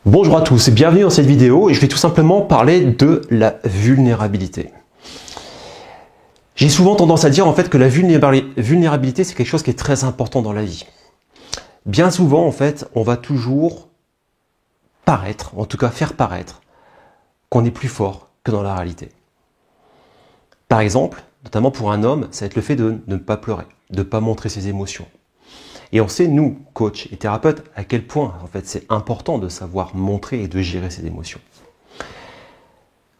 Bonjour à tous et bienvenue dans cette vidéo et je vais tout simplement parler de la vulnérabilité. J'ai souvent tendance à dire en fait que la vulnérabilité c'est quelque chose qui est très important dans la vie. Bien souvent en fait on va toujours paraître, en tout cas faire paraître qu'on est plus fort que dans la réalité. Par exemple, notamment pour un homme, ça va être le fait de ne pas pleurer, de ne pas montrer ses émotions. Et on sait, nous, coachs et thérapeutes, à quel point en fait, c'est important de savoir montrer et de gérer ses émotions.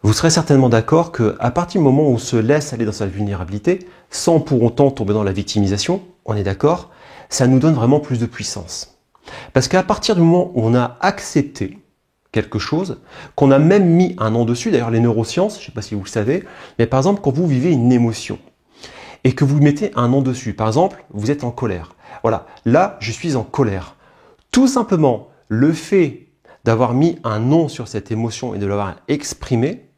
Vous serez certainement d'accord qu'à partir du moment où on se laisse aller dans sa vulnérabilité, sans pour autant tomber dans la victimisation, on est d'accord, ça nous donne vraiment plus de puissance. Parce qu'à partir du moment où on a accepté quelque chose, qu'on a même mis un nom dessus, d'ailleurs les neurosciences, je ne sais pas si vous le savez, mais par exemple quand vous vivez une émotion et que vous mettez un nom dessus, par exemple vous êtes en colère, voilà, là je suis en colère. Tout simplement le fait d'avoir mis un nom sur cette émotion et de l'avoir exprimé,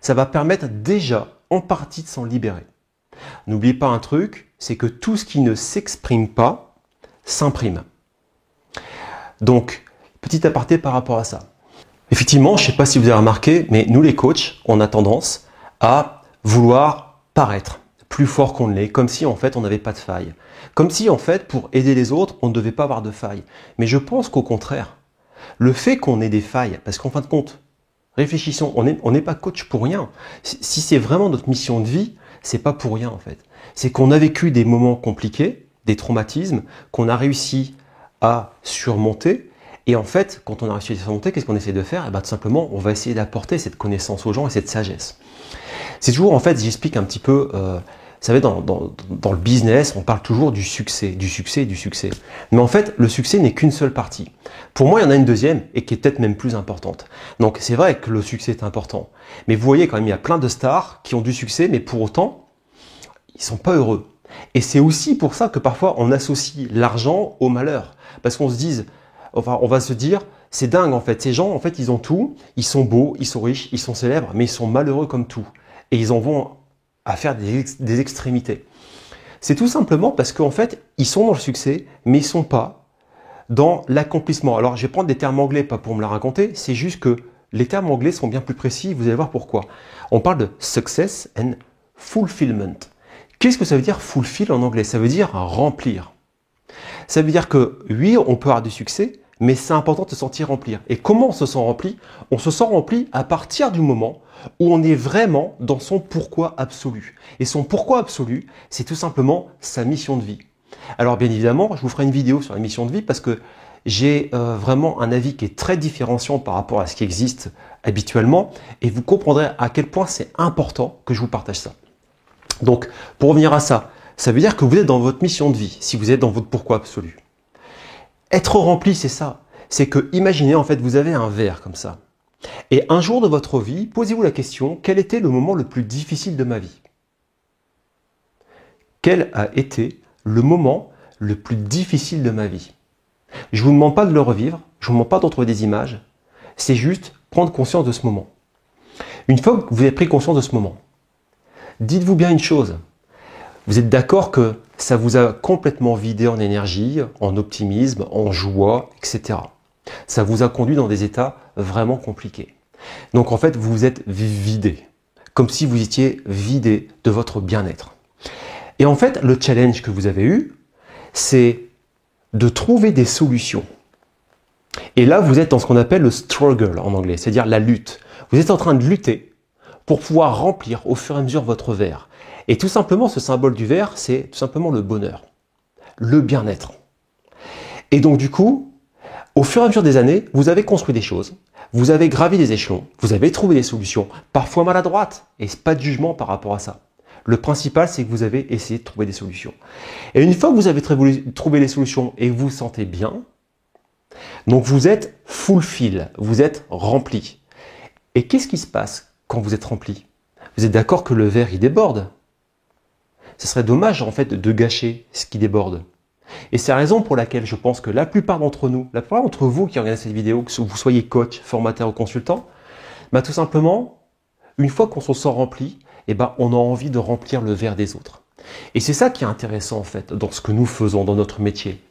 ça va permettre déjà en partie de s'en libérer. N'oubliez pas un truc, c'est que tout ce qui ne s'exprime pas s'imprime. Donc, petit aparté par rapport à ça. Effectivement, je ne sais pas si vous avez remarqué, mais nous les coachs, on a tendance à vouloir paraître plus fort qu'on ne l'est, comme si en fait on n'avait pas de faille. Comme si en fait pour aider les autres, on ne devait pas avoir de faille. Mais je pense qu'au contraire, le fait qu'on ait des failles, parce qu'en fin de compte, réfléchissons, on n'est pas coach pour rien. Si c'est vraiment notre mission de vie, c'est pas pour rien en fait. C'est qu'on a vécu des moments compliqués, des traumatismes, qu'on a réussi à surmonter. Et en fait, quand on a réussi à surmonter, qu'est-ce qu'on essaie de faire? Tout simplement, on va essayer d'apporter cette connaissance aux gens et cette sagesse. C'est toujours, en fait, j'explique un petit peu, vous savez, dans le business, on parle toujours du succès, du succès, du succès. Mais en fait, le succès n'est qu'une seule partie. Pour moi, il y en a une deuxième et qui est peut-être même plus importante. Donc, c'est vrai que le succès est important. Mais vous voyez quand même, il y a plein de stars qui ont du succès, mais pour autant, ils ne sont pas heureux. Et c'est aussi pour ça que parfois, on associe l'argent au malheur. Parce qu'on se dise, enfin, on va se dire, c'est dingue en fait. Ces gens, en fait, ils ont tout, ils sont beaux, ils sont riches, ils sont célèbres, mais ils sont malheureux comme tout. Et ils en vont à faire des extrémités. C'est tout simplement parce qu'en fait, ils sont dans le succès, mais ils ne sont pas dans l'accomplissement. Alors, je vais prendre des termes anglais, pas pour me la raconter, c'est juste que les termes anglais sont bien plus précis, vous allez voir pourquoi. On parle de success and fulfillment. Qu'est-ce que ça veut dire fulfill en anglais? Ça veut dire remplir. Ça veut dire que oui, on peut avoir du succès, mais c'est important de se sentir remplir. Et comment on se sent rempli? On se sent rempli à partir du moment où on est vraiment dans son pourquoi absolu. Et son pourquoi absolu, c'est tout simplement sa mission de vie. Alors bien évidemment, je vous ferai une vidéo sur la mission de vie parce que j'ai vraiment un avis qui est très différenciant par rapport à ce qui existe habituellement et vous comprendrez à quel point c'est important que je vous partage ça. Donc, pour revenir à ça, ça veut dire que vous êtes dans votre mission de vie, si vous êtes dans votre pourquoi absolu. Être rempli, c'est ça. C'est que, imaginez, en fait, vous avez un verre comme ça. Et un jour de votre vie, posez-vous la question, quel était le moment le plus difficile de ma vie? Quel a été le moment le plus difficile de ma vie? Je ne vous demande pas de le revivre, je ne vous demande pas d'en trouver des images, c'est juste prendre conscience de ce moment. Une fois que vous avez pris conscience de ce moment, dites-vous bien une chose, vous êtes d'accord que ça vous a complètement vidé en énergie, en optimisme, en joie, etc. Ça vous a conduit dans des états vraiment compliqués. Donc en fait, vous vous êtes vidé, comme si vous étiez vidé de votre bien-être. Et en fait, le challenge que vous avez eu, c'est de trouver des solutions. Et là, vous êtes dans ce qu'on appelle le struggle en anglais, c'est-à-dire la lutte. Vous êtes en train de lutter pour pouvoir remplir au fur et à mesure votre verre. Et tout simplement, ce symbole du verre, c'est tout simplement le bonheur, le bien-être. Et donc du coup, au fur et à mesure des années, vous avez construit des choses, vous avez gravi des échelons, vous avez trouvé des solutions, parfois maladroites, et pas de jugement par rapport à ça. Le principal, c'est que vous avez essayé de trouver des solutions. Et une fois que vous avez trouvé les solutions et que vous vous sentez bien, donc vous êtes fulfill, vous êtes rempli. Et qu'est-ce qui se passe quand vous êtes rempli? Vous êtes d'accord que le verre, il déborde? Ce serait dommage en fait de gâcher ce qui déborde. Et c'est la raison pour laquelle je pense que la plupart d'entre nous, la plupart d'entre vous qui regardez cette vidéo, que vous soyez coach, formateur ou consultant, tout simplement, une fois qu'on se sent rempli, on a envie de remplir le verre des autres. Et c'est ça qui est intéressant en fait dans ce que nous faisons dans notre métier.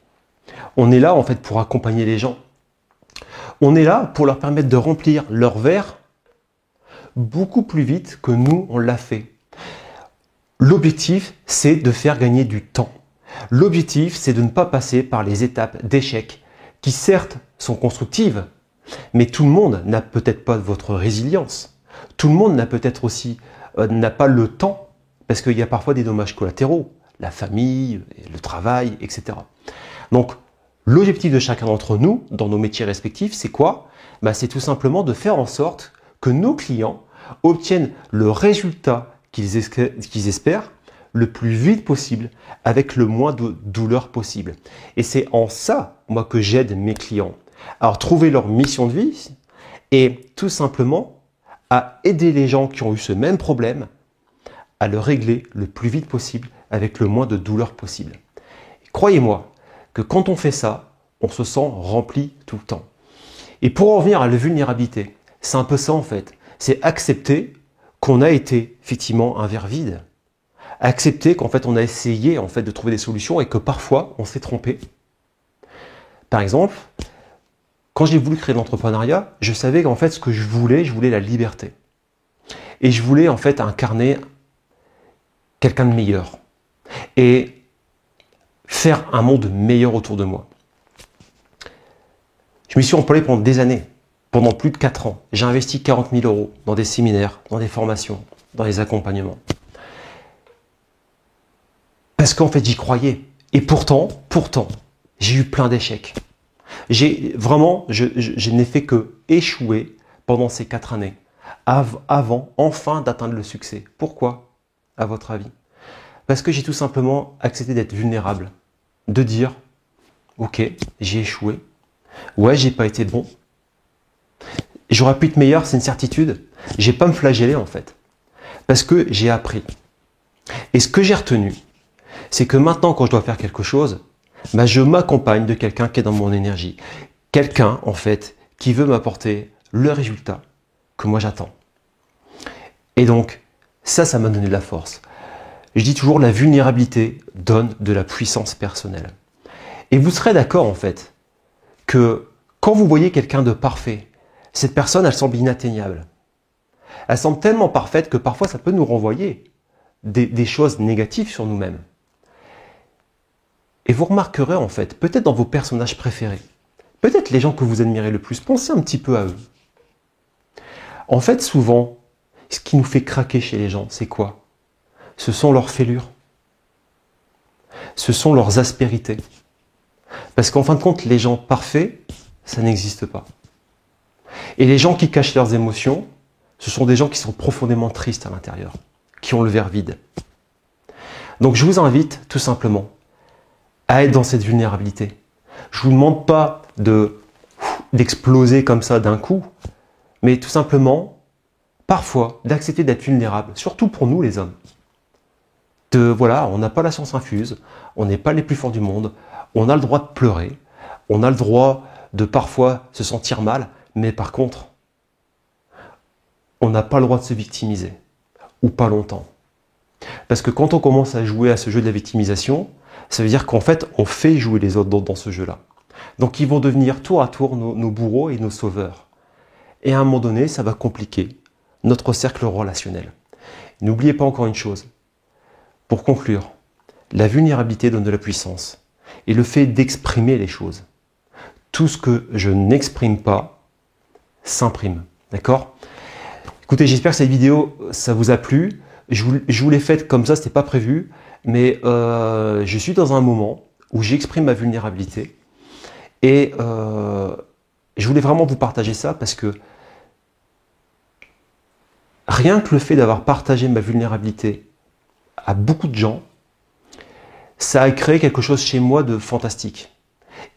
On est là en fait pour accompagner les gens. On est là pour leur permettre de remplir leur verre beaucoup plus vite que nous, on l'a fait. L'objectif, c'est de faire gagner du temps. L'objectif, c'est de ne pas passer par les étapes d'échec qui certes sont constructives, mais tout le monde n'a peut-être pas votre résilience. Tout le monde n'a peut-être aussi n'a pas le temps, parce qu'il y a parfois des dommages collatéraux, la famille, le travail, etc. Donc, l'objectif de chacun d'entre nous, dans nos métiers respectifs, c'est quoi? C'est tout simplement de faire en sorte que nos clients obtiennent le résultat qu'ils espèrent le plus vite possible, avec le moins de douleur possible. Et c'est en ça, moi, que j'aide mes clients. Alors, trouver leur mission de vie et tout simplement à aider les gens qui ont eu ce même problème à le régler le plus vite possible avec le moins de douleur possible. Croyez-moi que quand on fait ça, on se sent rempli tout le temps. Et pour en revenir à la vulnérabilité, c'est un peu ça en fait. C'est accepter qu'on a été effectivement un verre vide. Accepter qu'en fait on a essayé en fait de trouver des solutions et que parfois on s'est trompé. Par exemple, quand j'ai voulu créer l'entrepreneuriat, je savais qu'en fait ce que je voulais la liberté. Et je voulais en fait incarner quelqu'un de meilleur et faire un monde meilleur autour de moi. Je m'y suis employé pendant des années, pendant plus de 4 ans. J'ai investi 40 000 € dans des séminaires, dans des formations, dans des accompagnements. Parce qu'en fait, j'y croyais. Et pourtant, j'ai eu plein d'échecs. Je n'ai fait que échouer pendant ces 4 années, avant enfin d'atteindre le succès. Pourquoi, à votre avis? Parce que j'ai tout simplement accepté d'être vulnérable, de dire, ok, j'ai échoué, ouais, j'ai pas été bon, j'aurais pu être meilleur, c'est une certitude. J'ai pas me flageller en fait, parce que j'ai appris. Et ce que j'ai retenu, c'est que maintenant, quand je dois faire quelque chose, je m'accompagne de quelqu'un qui est dans mon énergie. Quelqu'un, en fait, qui veut m'apporter le résultat que moi j'attends. Et donc, ça m'a donné de la force. Je dis toujours, la vulnérabilité donne de la puissance personnelle. Et vous serez d'accord, en fait, que quand vous voyez quelqu'un de parfait, cette personne, elle semble inatteignable. Elle semble tellement parfaite que parfois, ça peut nous renvoyer des choses négatives sur nous-mêmes. Et vous remarquerez en fait, peut-être dans vos personnages préférés, peut-être les gens que vous admirez le plus, pensez un petit peu à eux. En fait, souvent, ce qui nous fait craquer chez les gens, c'est quoi? Ce sont leurs fêlures. Ce sont leurs aspérités. Parce qu'en fin de compte, les gens parfaits, ça n'existe pas. Et les gens qui cachent leurs émotions, ce sont des gens qui sont profondément tristes à l'intérieur, qui ont le verre vide. Donc je vous invite tout simplement à être dans cette vulnérabilité. Je ne vous demande pas d'exploser comme ça d'un coup, mais tout simplement, parfois, d'accepter d'être vulnérable, surtout pour nous les hommes. On n'a pas la science infuse, on n'est pas les plus forts du monde, on a le droit de pleurer, on a le droit de parfois se sentir mal, mais par contre, on n'a pas le droit de se victimiser, ou pas longtemps. Parce que quand on commence à jouer à ce jeu de la victimisation, ça veut dire qu'en fait, on fait jouer les autres dans ce jeu-là. Donc, ils vont devenir tour à tour nos bourreaux et nos sauveurs. Et à un moment donné, ça va compliquer notre cercle relationnel. N'oubliez pas encore une chose. Pour conclure, la vulnérabilité donne de la puissance. Et le fait d'exprimer les choses. Tout ce que je n'exprime pas s'imprime. D'accord? Écoutez, j'espère que cette vidéo, ça vous a plu. Je vous l'ai faite comme ça, ce n'était pas prévu. Mais je suis dans un moment où j'exprime ma vulnérabilité et je voulais vraiment vous partager ça parce que rien que le fait d'avoir partagé ma vulnérabilité à beaucoup de gens, ça a créé quelque chose chez moi de fantastique.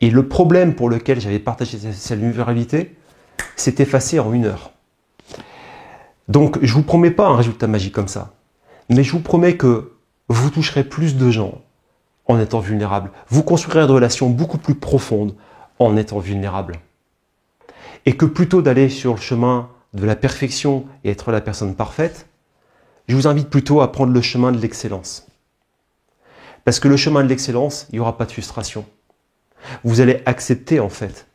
Et le problème pour lequel j'avais partagé cette vulnérabilité s'est effacé en 1 heure. Donc je ne vous promets pas un résultat magique comme ça, mais je vous promets que vous toucherez plus de gens en étant vulnérable. Vous construirez des relations beaucoup plus profondes en étant vulnérable. Et que plutôt d'aller sur le chemin de la perfection et être la personne parfaite, je vous invite plutôt à prendre le chemin de l'excellence. Parce que le chemin de l'excellence, il n'y aura pas de frustration. Vous allez accepter en fait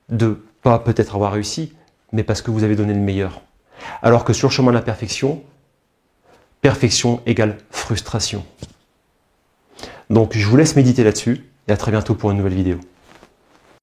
de pas peut-être avoir réussi, mais parce que vous avez donné le meilleur. Alors que sur le chemin de la perfection, perfection égale frustration. Donc je vous laisse méditer là-dessus et à très bientôt pour une nouvelle vidéo.